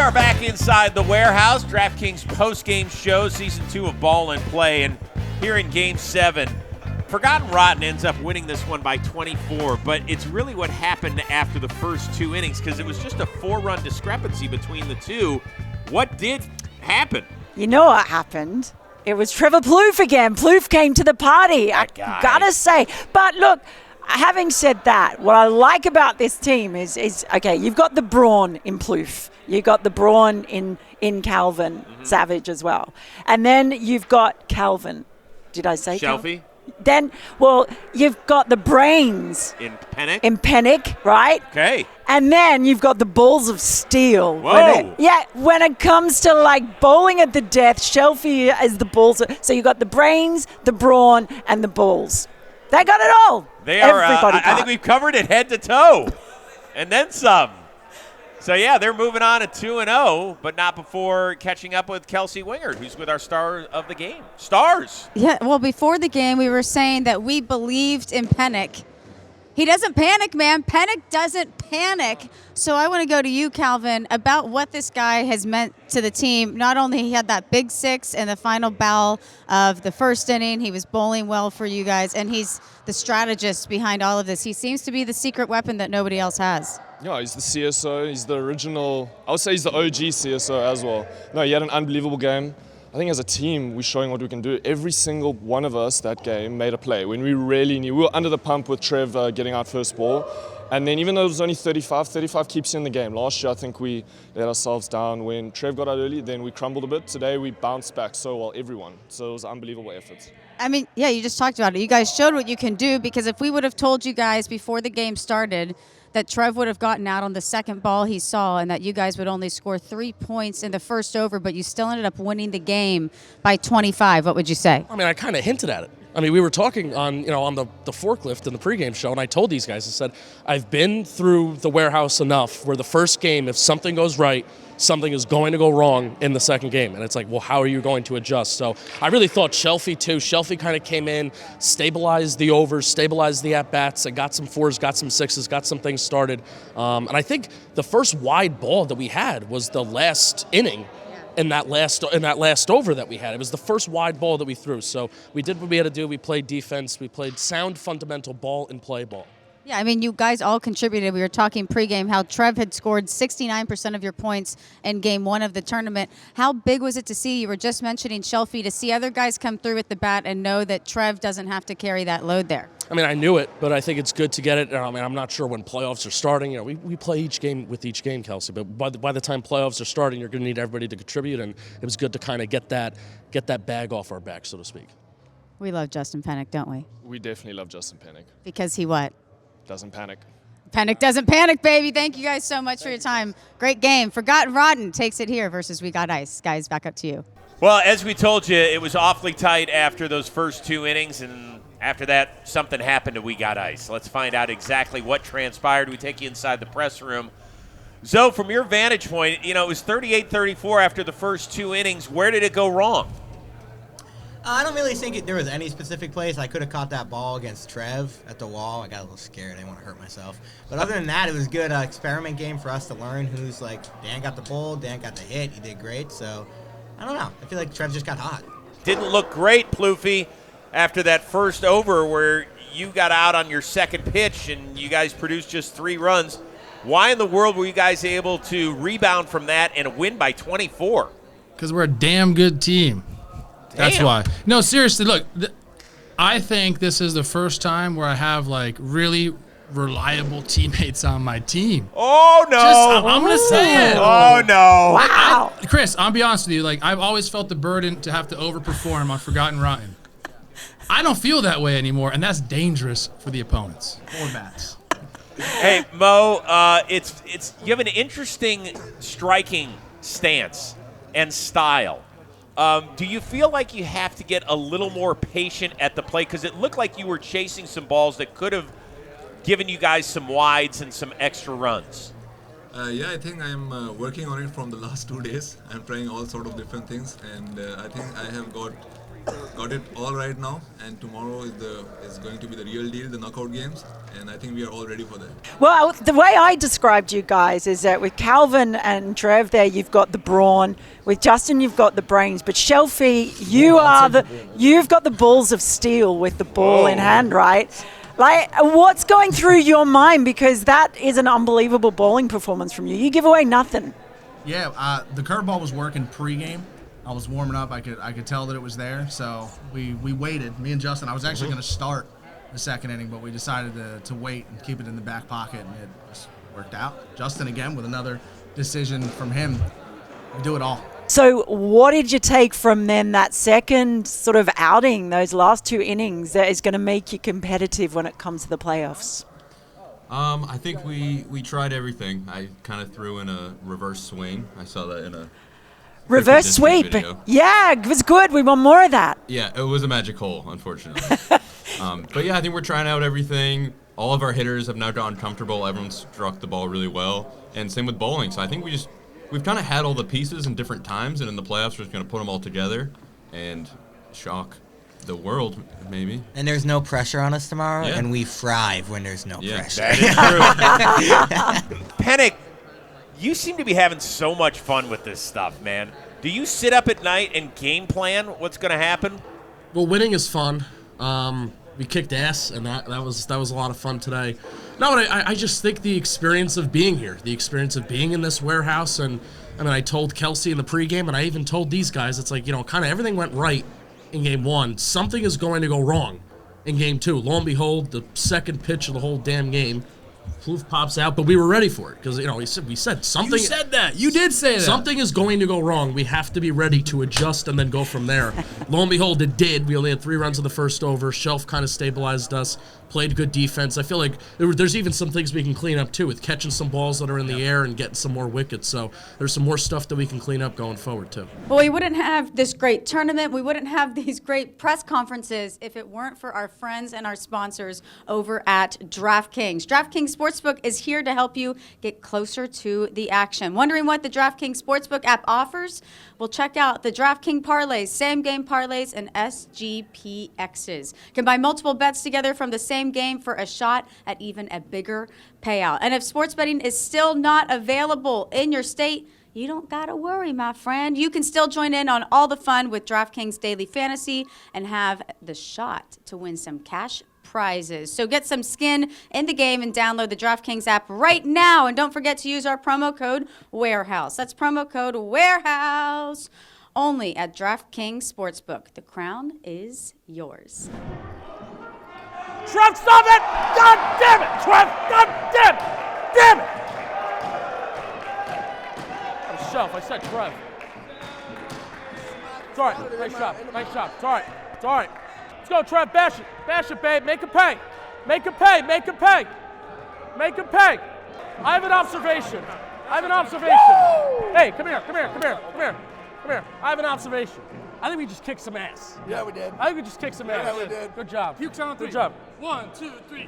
are back inside the warehouse. DraftKings post-game show, Season 2 of Ball and Play. And here in Game 7, Forgotten Rotten ends up winning this one by 24, but it's really what happened after the first 2 innings because it was just a 4-run discrepancy between the two. What did happen? You know what happened? It was Trevor Plouffe again. Plouffe came to the party. I gotta say. But look, having said that, what I like about this team is okay, you've got the brawn in Plouffe. You've got the brawn in Calvin Savage as well. And then you've got Calvin. Did I say Shelfy? Then, well, you've got the brains. In Penik? In Penik, right? Okay. And then you've got the balls of steel. Whoa. When it comes to like bowling at the death, Shelfy is the balls. So you've got the brains, the brawn, and the balls. They got it all. They are, I think we've covered it head to toe. And then some. So, yeah, they're moving on at 2-0, but not before catching up with Kelsey Wingert, who's with our star of the game. Stars. Yeah, well, before the game, we were saying that we believed in Penik. He doesn't panic, man. Penik doesn't panic. So I want to go to you, Calvin, about what this guy has meant to the team. Not only he had that big 6 in the final ball of the first inning, he was bowling well for you guys, and he's the strategist behind all of this. He seems to be the secret weapon that nobody else has. Yeah, he's the CSO. He's the original, I would say he's the OG CSO as well. No, he had an unbelievable game. I think as a team, we're showing what we can do. Every single one of us that game made a play when we really knew. We were under the pump with Trevor getting out first ball. And then even though it was only 35 keeps you in the game. Last year, I think we let ourselves down. When Trev got out early, then we crumbled a bit. Today, we bounced back so well, everyone. So it was an unbelievable effort. I mean, yeah, you just talked about it. You guys showed what you can do, because if we would have told you guys before the game started that Trev would have gotten out on the second ball he saw and that you guys would only score 3 points in the first over, but you still ended up winning the game by 25, what would you say? I mean, I kind of hinted at it. I mean, we were talking on the forklift in the pregame show, and I told these guys, I said, I've been through the warehouse enough where the first game, if something goes right, something is going to go wrong in the second game. And it's like, well, how are you going to adjust? So I really thought Shelfy, too. Shelfy kind of came in, stabilized the overs, stabilized the at-bats, and got some 4s, got some 6s, got some things started. And I think the first wide ball that we had was the last inning. In that last over that we had. It was the first wide ball that we threw. So we did what we had to do. We played defense. We played sound, fundamental ball and play ball. Yeah, I mean, you guys all contributed. We were talking pregame how Trev had scored 69% of your points in game 1 of the tournament. How big was it to see, you were just mentioning Shelfy, to see other guys come through with the bat and know that Trev doesn't have to carry that load there? I mean, I knew it, but I think it's good to get it. I mean, I'm not sure when playoffs are starting. You know, we play each game with each game, Kelsey. But by the time playoffs are starting, you're going to need everybody to contribute, and it was good to kind of get that bag off our back, so to speak. We love Justin Penik, don't we? We definitely love Justin Penik. Because he what? Doesn't panic. Penik doesn't panic, baby. Thank you guys so much for your time. Great game. Forgotten Rotten takes it here versus We Got Ice. Guys, back up to you. Well, as we told you, it was awfully tight after those first 2 innings, and after that, something happened to We Got Ice. Let's find out exactly what transpired. We take you inside the press room. Zoe, from your vantage point, it was 38-34 after the first 2 innings. Where did it go wrong? I don't really think there was any specific place. I could have caught that ball against Trev at the wall. I got a little scared. I didn't want to hurt myself. But other than that, it was a good experiment game for us to learn who's like, Dan got the pull, Dan got the hit. He did great. So, I don't know. I feel like Trev just got hot. Didn't look great, Plouffe, after that first over where you got out on your second pitch and you guys produced just 3 runs. Why in the world were you guys able to rebound from that and win by 24? Because we're a damn good team. That's why. No, seriously, look, I think this is the first time where I have, like, really reliable teammates on my team. Oh, no. I'm going to say it. Oh, no. Wow. Chris, I'll be honest with you. Like, I've always felt the burden to have to overperform on Forgotten Rotten. I don't feel that way anymore, and that's dangerous for the opponents. Poor bats. Hey, Mo, you have an interesting striking stance and style. Do you feel like you have to get a little more patient at the plate? Because it looked like you were chasing some balls that could have given you guys some wides and some extra runs. Yeah, I think I'm working on it from the last 2 days. I'm trying all sort of different things, and I think I have got got it all right now, and tomorrow is going to be the real deal, the knockout games, and I think we are all ready for that. Well, the way I described you guys is that with Calvin and Trev there, you've got the brawn. With Justin, you've got the brains. But Shelfy, you've got the balls of steel with the ball in hand, right? Like, what's going through your mind? Because that is an unbelievable bowling performance from you. You give away nothing. Yeah, the curveball was working pregame. I was warming up. I could tell that it was there. So we waited. Me and Justin. I was actually going to start the second inning, but we decided to wait and keep it in the back pocket, and it just worked out. Justin again with another decision from him. We do it all. So what did you take from then that second sort of outing, those last 2 innings, that is going to make you competitive when it comes to the playoffs? I think we tried everything. I kind of threw in a reverse swing. I saw that in a reverse sweep. Video. Yeah, it was good. We want more of that. Yeah, it was a magic hole, unfortunately. But yeah, I think we're trying out everything. All of our hitters have now gotten comfortable. Everyone's struck the ball really well, and same with bowling. So I think we've kind of had all the pieces in different times, and in the playoffs, we're just going to put them all together and shock the world, maybe. And there's no pressure on us tomorrow, Yeah. and we thrive when there's no pressure. That is true. Penik, you seem to be having so much fun with this stuff, man. Do you sit up at night and game plan what's going to happen? Well, winning is fun. We kicked ass, and that was a lot of fun today. No, I just think the experience of being here, the experience of being in this warehouse, and I mean, I told Kelsey in the pregame, and I even told these guys, it's like, kind of everything went right in game 1. Something is going to go wrong in game 2. Lo and behold, the second pitch of the whole damn game, Plouffe pops out, but we were ready for it because we said something. You said that. You did say that. Something is going to go wrong. We have to be ready to adjust and then go from there. Lo and behold, it did. We only had 3 runs in the first over. Shelf kind of stabilized us, played good defense. I feel like there's even some things we can clean up too with catching some balls that are in the air and getting some more wickets. So there's some more stuff that we can clean up going forward too. Well, we wouldn't have this great tournament. We wouldn't have these great press conferences if it weren't for our friends and our sponsors over at DraftKings. DraftKings Sportsbook is here to help you get closer to the action. Wondering what the DraftKings Sportsbook app offers? Well, check out the DraftKings parlays, same game parlays, and SGPXs. Combine multiple bets together from the same game for a shot at even a bigger payout. And if sports betting is still not available in your state, you don't got to worry, my friend. You can still join in on all the fun with DraftKings Daily Fantasy and have the shot to win some cash prizes. So get some skin in the game and download the DraftKings app right now. And don't forget to use our promo code WAREHOUSE. That's promo code WAREHOUSE. Only at DraftKings Sportsbook. The crown is yours. Trev, stop it! God damn it! Trev, God damn it! Damn it! Oh, Shelf, I said Trev. It's all right. Nice job. Nice job. It's all right. It's all right. Let's go, Trev. Bash it. Bash it, babe. Make it pay. Make it pay. Make it pay. Make it pay. I have an observation. I have an observation. Woo! Hey, come here. Come here. Come here. Come here. Come here. I have an observation. I think we just kicked some ass. Yeah, we did. I think we just kicked some ass. Yeah, we did. Good job. Pukes on 3. Good job. 1, 2, 3.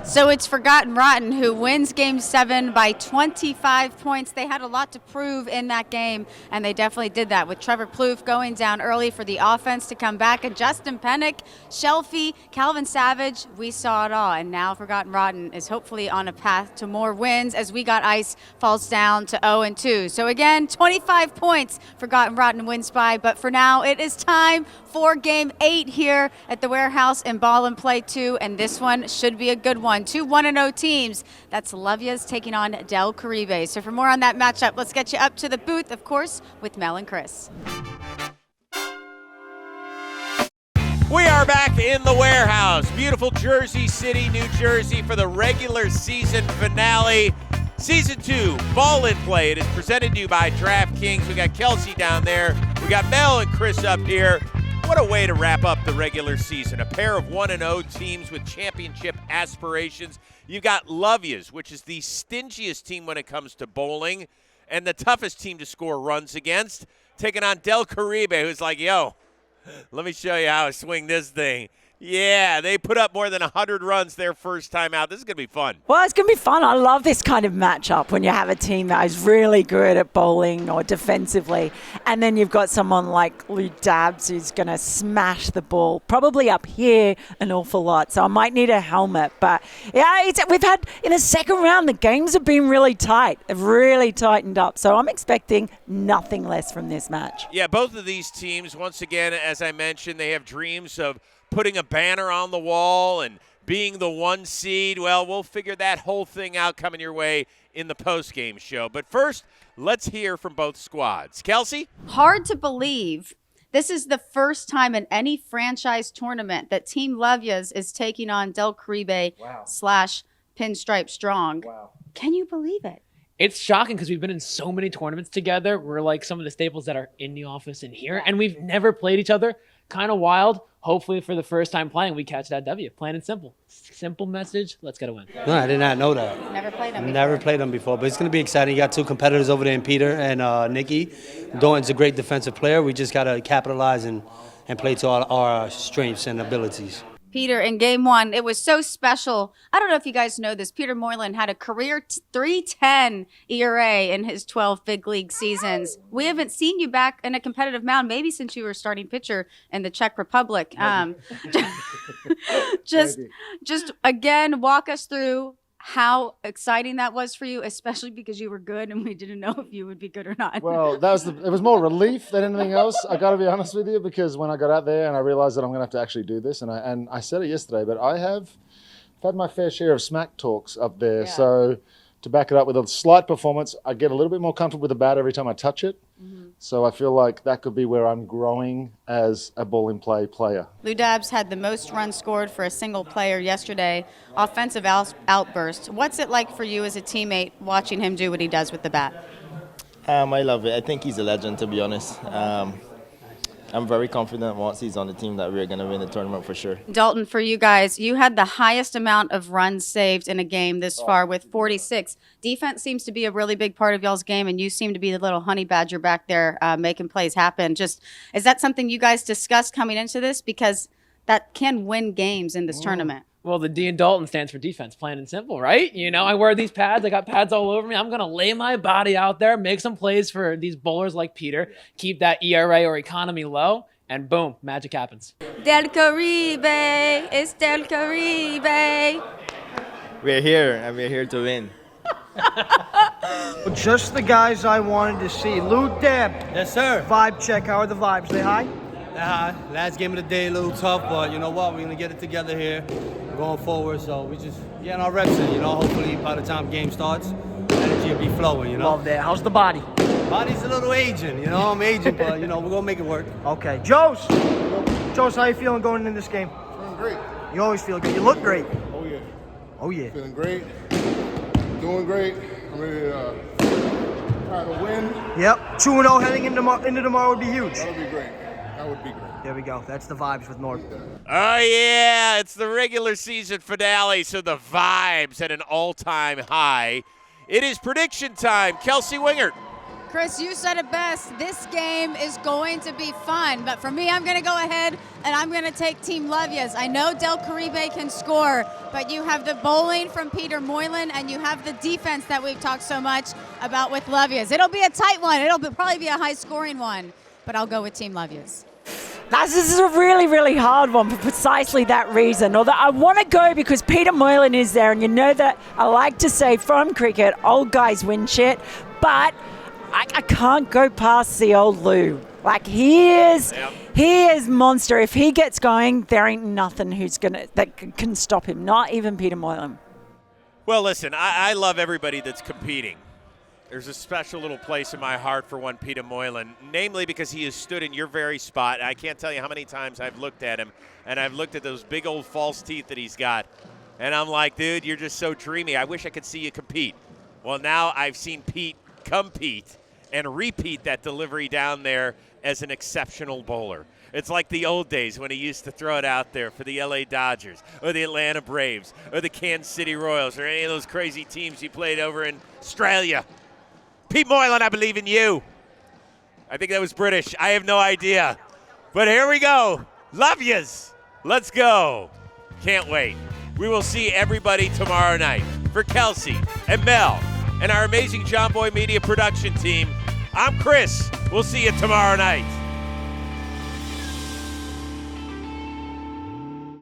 So it's Forgotten Rotten who wins Game 7 by 25 points. They had a lot to prove in that game, and they definitely did that with Trevor Plouffe going down early for the offense to come back, and Justin Penik, Shelfy, Calvin Savage. We saw it all, and now Forgotten Rotten is hopefully on a path to more wins as We Got Ice falls down to 0-2. So again, 25 points Forgotten Rotten wins by, but for now it is time for Game 8 here at the Warehouse in Ball and Play 2, and this one should be a good one. 2 1-0 teams. That's Lovia's taking on Del Caribe. So for more on that matchup, let's get you up to the booth, of course, with Mel and Chris. We are back in the Warehouse, beautiful Jersey City, New Jersey, for the regular season finale. Season 2, Ball and Play. It is presented to you by DraftKings. We got Kelsey down there. We got Mel and Chris up here. What a way to wrap up the regular season. A pair of 1-0 teams with championship aspirations. You've got Lovia's, which is the stingiest team when it comes to bowling, and the toughest team to score runs against, taking on Del Caribe, who's like, yo, let me show you how I swing this thing. Yeah, they put up more than 100 runs their first time out. This is going to be fun. Well, it's going to be fun. I love this kind of matchup when you have a team that is really good at bowling or defensively, and then you've got someone like Lou Dabs who's going to smash the ball, probably up here an awful lot. So I might need a helmet. But, yeah, we've had, in the second round, the games have been really tight. They've really tightened up. So I'm expecting nothing less from this match. Yeah, both of these teams, once again, as I mentioned, they have dreams of putting a banner on the wall and being the 1 seed. Well, we'll figure that whole thing out coming your way in the postgame show. But first, let's hear from both squads. Kelsey? Hard to believe this is the first time in any franchise tournament that Team Levias is taking on Del Caribe / Pinstripe Strong. Wow. Can you believe it? It's shocking because we've been in so many tournaments together. We're like some of the staples that are in the office and here, and we've never played each other. Kind of wild. Hopefully for the first time playing, we catch that W. Plain and simple. Simple message. Let's get a win. No, I did not know that. Never played them before. Never played them before, but it's going to be exciting. You got 2 competitors over there in Peter and Nikki. Doyle's a great defensive player. We just got to capitalize and play to our strengths and abilities. Peter, in game 1, it was so special. I don't know if you guys know this. Peter Moylan had a career 3.10 ERA in his 12 big league seasons. We haven't seen you back in a competitive mound, maybe since you were starting pitcher in the Czech Republic. Just again, walk us through how exciting that was for you, especially because you were good and we didn't know if you would be good or not. Well, it was more relief than anything else. I got to be honest with you, because when I got out there and I realized that I'm going to have to actually do this, and I said it yesterday, but I've had my fair share of smack talks up there. Yeah. So to back it up with a slight performance, I get a little bit more comfortable with the bat every time I touch it. Mm-hmm. So I feel like that could be where I'm growing as a ball in play player. Lou Dabs had the most runs scored for a single player yesterday. Offensive outburst. What's it like for you as a teammate watching him do what he does with the bat? I love it. I think he's a legend, to be honest. I'm very confident once he's on the team that we're going to win the tournament for sure. Dalton, for you guys, you had the highest amount of runs saved in a game this far with 46. Defense seems to be a really big part of y'all's game, and you seem to be the little honey badger back there making plays happen. Is that something you guys discussed coming into this? Because that can win games in this tournament. Well, the D in Dalton stands for defense, plain and simple, right? You know, I wear these pads. I got pads all over me. I'm going to lay my body out there, make some plays for these bowlers like Peter, keep that ERA or economy low, and boom, magic happens. Del Caribe, it's Del Caribe. We're here, and we're here to win. Just the guys I wanted to see. Lou Deb. Yes, sir. Vibe check. How are the vibes? Say hi. Last game of the day, a little tough, but you know what? We're going to get it together here going forward. So we just getting our reps in, you know. Hopefully by the time game starts, energy will be flowing, you know. Love that. How's the body? Body's a little aging, you know. I'm aging, but, you know, we're going to make it work. Okay. Joes, how you feeling going in this game? Feeling great. You always feel good. You look great. Oh, yeah. Oh, yeah. Feeling great. Doing great. I'm ready to try to win. Yep. 2-0 heading into tomorrow would be huge. That would be great. That would be great. There we go. That's the vibes with North. Oh, yeah. It's the regular season finale, so the vibes at an all-time high. It is prediction time. Kelsey Wingert. Chris, you said it best. This game is going to be fun. But for me, I'm going to go ahead and I'm going to take Team Levias. I know Del Caribe can score, but you have the bowling from Peter Moylan and you have the defense that we've talked so much about with Levias. It'll be a tight one. It'll probably be a high-scoring one, but I'll go with Team Levias. This is a really, really hard one for precisely that reason. Although I want to go because Peter Moylan is there, and you know that I like to say from cricket, old guys win shit, but I can't go past the old Lou. Like, he is monster. If he gets going, there ain't nothing that can stop him, not even Peter Moylan. Well, listen, I love everybody that's competing. There's a special little place in my heart for one Peter Moylan, namely because he has stood in your very spot. I can't tell you how many times I've looked at him, and I've looked at those big old false teeth that he's got, and I'm like, dude, you're just so dreamy. I wish I could see you compete. Well, now I've seen Pete compete and repeat that delivery down there as an exceptional bowler. It's like the old days when he used to throw it out there for the LA Dodgers or the Atlanta Braves or the Kansas City Royals or any of those crazy teams he played over in Australia. Pete Moylan, I believe in you. I think that was British. I have no idea. But here we go. Love yous. Let's go. Can't wait. We will see everybody tomorrow night. For Kelsey and Mel and our amazing John Boy Media production team, I'm Chris. We'll see you tomorrow night.